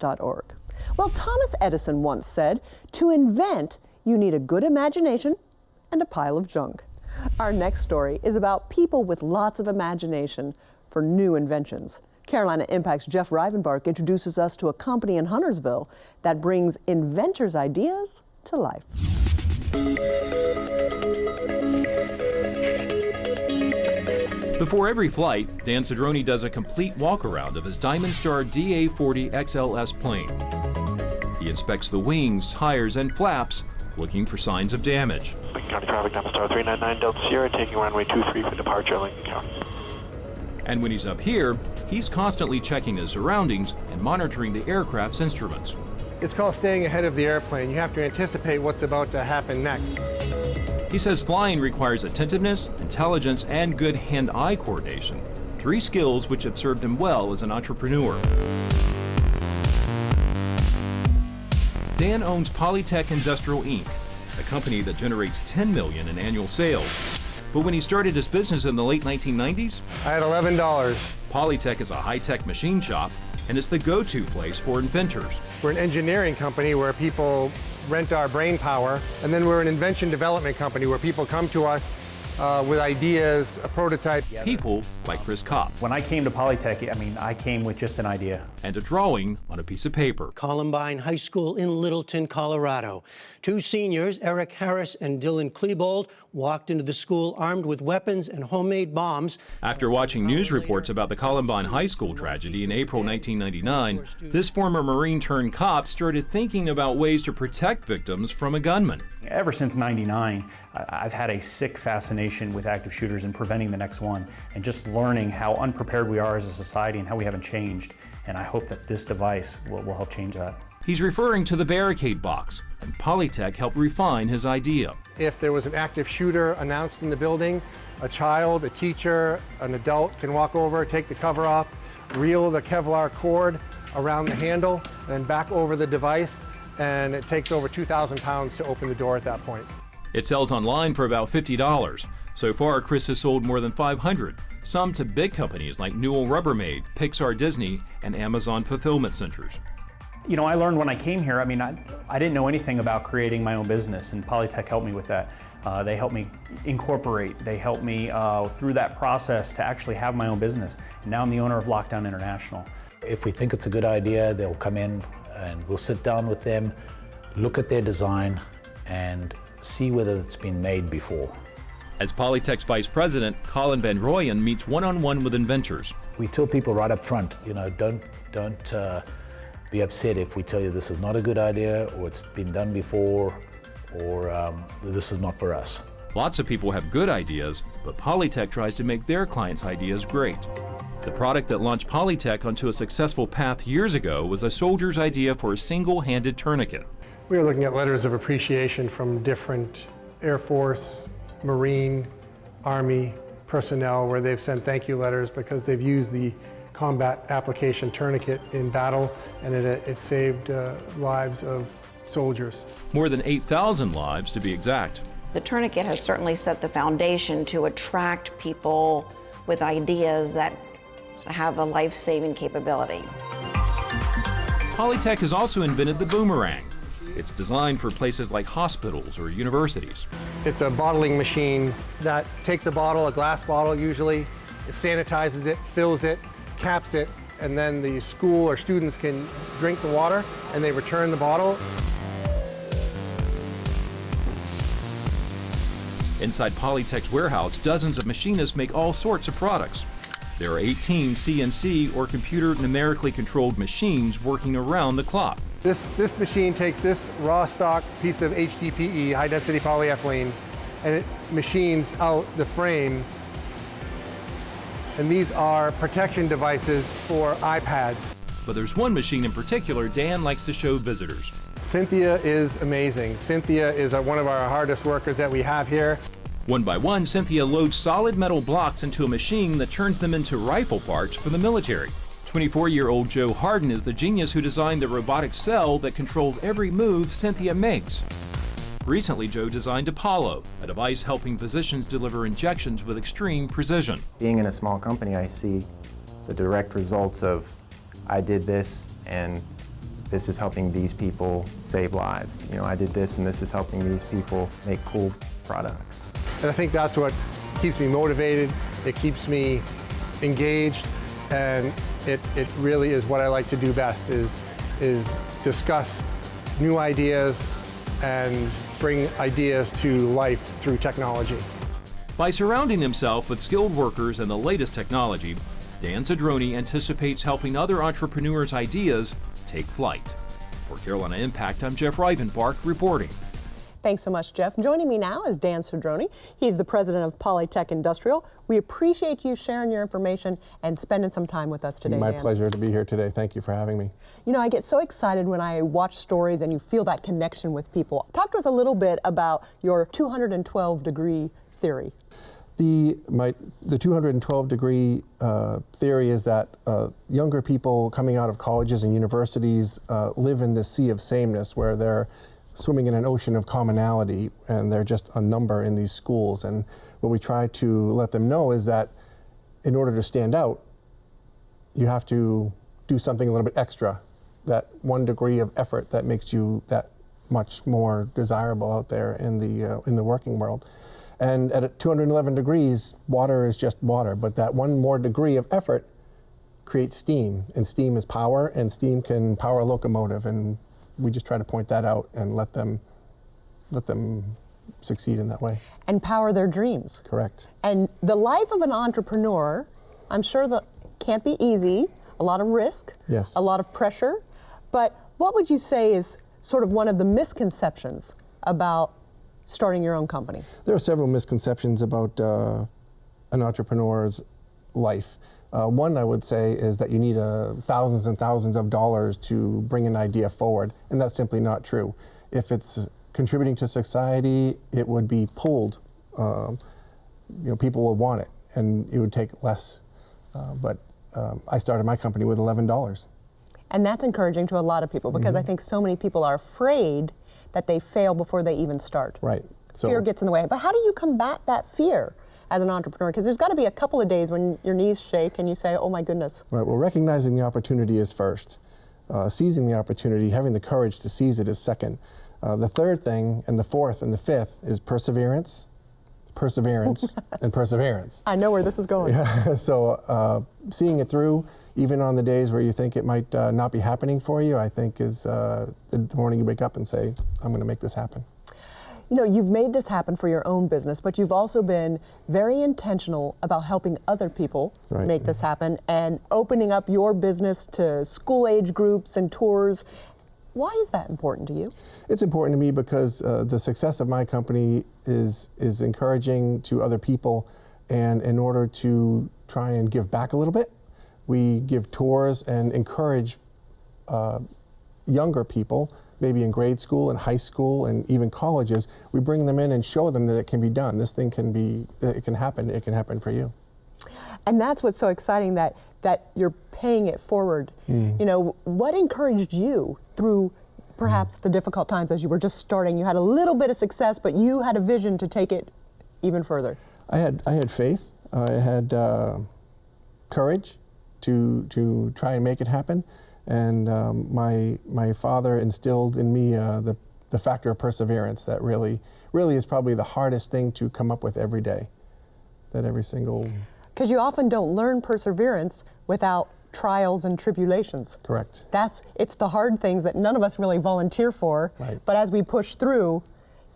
Well, Thomas Edison once said, to invent, you need a good imagination and a pile of junk. Our next story is about people with lots of imagination for new inventions. Carolina Impact's Jeff Rivenbark introduces us to a company in Huntersville that brings inventors' ideas to life. Before every flight, Dan Cedrone does a complete walk-around of his Diamond Star DA-40 XLS plane. He inspects the wings, tires, and flaps, looking for signs of damage. Lincoln County traffic, Diamond Star 399 Delta Sierra, taking runway 23 for departure, Lincoln County. And when he's up here, he's constantly checking his surroundings and monitoring the aircraft's instruments. It's called staying ahead of the airplane. You have to anticipate what's about to happen next. He says flying requires attentiveness, intelligence, and good hand-eye coordination, 3 skills which have served him well as an entrepreneur. Dan owns Polytech Industrial Inc., a company that generates $10 million in annual sales. But when he started his business in the late 1990s, I had $11. Polytech is a high-tech machine shop, and it's the go-to place for inventors. We're an engineering company where people rent our brain power, and then we're an invention development company where people come to us with ideas, a prototype. People like Chris Kopp. When I came to Polytech, I came with just an idea. And a drawing on a piece of paper. Columbine High School in Littleton, Colorado. 2 seniors, Eric Harris and Dylan Klebold, walked into the school armed with weapons and homemade bombs. After watching news reports about the Columbine High School tragedy in April 1999, this former Marine turned cop started thinking about ways to protect victims from a gunman. Ever since '99, I've had a sick fascination with active shooters and preventing the next one, and just learning how unprepared we are as a society and how we haven't changed. And I hope that this device will help change that. He's referring to the Barricade Box, and Polytech helped refine his idea. If there was an active shooter announced in the building, a child, a teacher, an adult can walk over, take the cover off, reel the Kevlar cord around the handle, then back over the device, and it takes over 2,000 pounds to open the door at that point. It sells online for about $50. So far, Chris has sold more than 500, some to big companies like Newell Rubbermaid, Pixar Disney, and Amazon fulfillment centers. You know, I learned when I came here, I didn't know anything about creating my own business, and Polytech helped me with that. They helped me incorporate, they helped me through that process to actually have my own business. And now I'm the owner of Lockdown International. If we think it's a good idea, they'll come in and we'll sit down with them, look at their design, and see whether it's been made before. As Polytech's vice president, Colin Van Rooyen meets one-on-one with inventors. We tell people right up front, don't be upset if we tell you this is not a good idea, or it's been done before, or this is not for us. Lots of people have good ideas, but Polytech tries to make their clients' ideas great. The product that launched Polytech onto a successful path years ago was a soldier's idea for a single-handed tourniquet. We were looking at letters of appreciation from different Air Force, Marine, Army personnel where they've sent thank you letters because they've used the combat application tourniquet in battle, and it saved lives of soldiers. More than 8,000 lives, to be exact. The tourniquet has certainly set the foundation to attract people with ideas that have a life-saving capability. Polytech has also invented the Boomerang. It's designed for places like hospitals or universities. It's a bottling machine that takes a bottle, a glass bottle usually, it sanitizes it, fills it, caps it, and then the school or students can drink the water and they return the bottle. Inside Polytech's warehouse, dozens of machinists make all sorts of products. There are 18 CNC or computer numerically controlled machines working around the clock. This machine takes this raw stock piece of HDPE, high density polyethylene, and it machines out the frame. And these are protection devices for iPads. But there's one machine in particular Dan likes to show visitors. Cynthia is amazing. Cynthia is one of our hardest workers that we have here. One by one, Cynthia loads solid metal blocks into a machine that turns them into rifle parts for the military. 24-year-old Joe Harden is the genius who designed the robotic cell that controls every move Cynthia makes. Recently, Joe designed Apollo, a device helping physicians deliver injections with extreme precision. Being in a small company, I see the direct results of I did this and this is helping these people save lives. You know, I did this and this is helping these people make cool products. And I think that's what keeps me motivated, it keeps me engaged, and it really is what I like to do best, is discuss new ideas and bring ideas to life through technology. By surrounding himself with skilled workers and the latest technology, Dan Cedrone anticipates helping other entrepreneurs' ideas take flight. For Carolina Impact, I'm Jeff Rivenbark reporting. Thanks so much, Jeff. Joining me now is Dan Cedrone. He's the president of Polytech Industrial. We appreciate you sharing your information and spending some time with us today, My Dan. pleasure to be here today. Thank you for having me. You know, I get so excited when I watch stories and you feel that connection with people. Talk to us a little bit about your 212-degree theory. The 212-degree theory is that younger people coming out of colleges and universities live in this sea of sameness where they're swimming in an ocean of commonality and they're just a number in these schools. And what we try to let them know is that in order to stand out, you have to do something a little bit extra, that 1 degree of effort that makes you that much more desirable out there in the working world. And at 211 degrees, water is just water, but that 1 more degree of effort creates steam, and steam is power, and steam can power a locomotive, and we just try to point that out and let them succeed in that way. And power their dreams. Correct. And the life of an entrepreneur, I'm sure that can't be easy, a lot of risk, yes, a lot of pressure, but what would you say is sort of one of the misconceptions about starting your own company? There are several misconceptions about an entrepreneur's life. One, I would say, is that you need thousands and thousands of dollars to bring an idea forward, and that's simply not true. If it's contributing to society, it would be pulled. People would want it, and it would take less. But I started my company with $11. And that's encouraging to a lot of people, because I think so many people are afraid that they fail before they even start. Right. Fear gets in the way. But how do you combat that fear as an entrepreneur? Because there's got to be a couple of days when your knees shake and you say, oh my goodness. Right, well, recognizing the opportunity is first. Seizing the opportunity, having the courage to seize it is second. The third thing, and the fourth, and the fifth is perseverance, and perseverance. I know where this is going. Yeah, so seeing it through, even on the days where you think it might not be happening for you, I think is the morning you wake up and say, I'm going to make this happen. You know, you've made this happen for your own business, but you've also been very intentional about helping other people make this happen and opening up your business to school-age groups and tours. Why is that important to you? It's important to me because the success of my company is encouraging to other people, and in order to try and give back a little bit, we give tours and encourage younger people, maybe in grade school and high school and even colleges. We bring them in and show them that it can be done. This thing can be, it can happen for you. And that's what's so exciting, that you're paying it forward. You know, what encouraged you through perhaps the difficult times as you were just starting? You had a little bit of success, but you had a vision to take it even further. I had faith. I had courage to try and make it happen. And my father instilled in me the factor of perseverance that really is probably the hardest thing to come up with every day. That every single... Because you often don't learn perseverance without trials and tribulations. Correct. It's the hard things that none of us really volunteer for, right. But as we push through,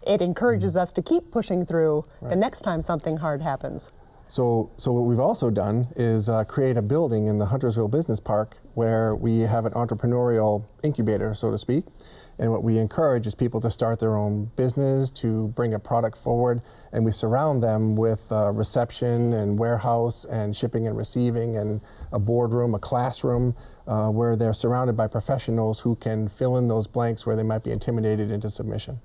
it encourages us to keep pushing through the next time something hard happens. So what we've also done is create a building in the Huntersville Business Park where we have an entrepreneurial incubator, so to speak. And what we encourage is people to start their own business, to bring a product forward, and we surround them with reception and warehouse and shipping and receiving and a boardroom, a classroom, where they're surrounded by professionals who can fill in those blanks where they might be intimidated into submission.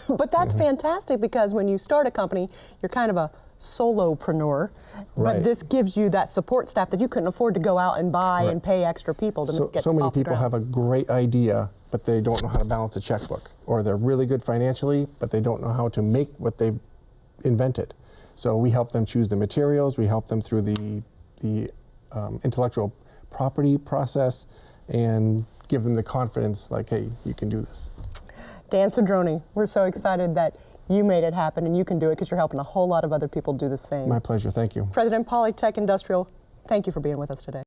But that's fantastic, because when you start a company, you're kind of a solopreneur, but this gives you that support staff that you couldn't afford to go out and buy and pay extra people to get so many off the people ground. have a great idea, but they don't know how to balance a checkbook, or they're really good financially, but they don't know how to make what they've invented. So we help them choose the materials, we help them through the intellectual property process, and give them the confidence, like, hey, you can do this. Dan Cedrone, we're so excited that you made it happen and you can do it because you're helping a whole lot of other people do the same. My pleasure, thank you. President Polytech Industrial, thank you for being with us today.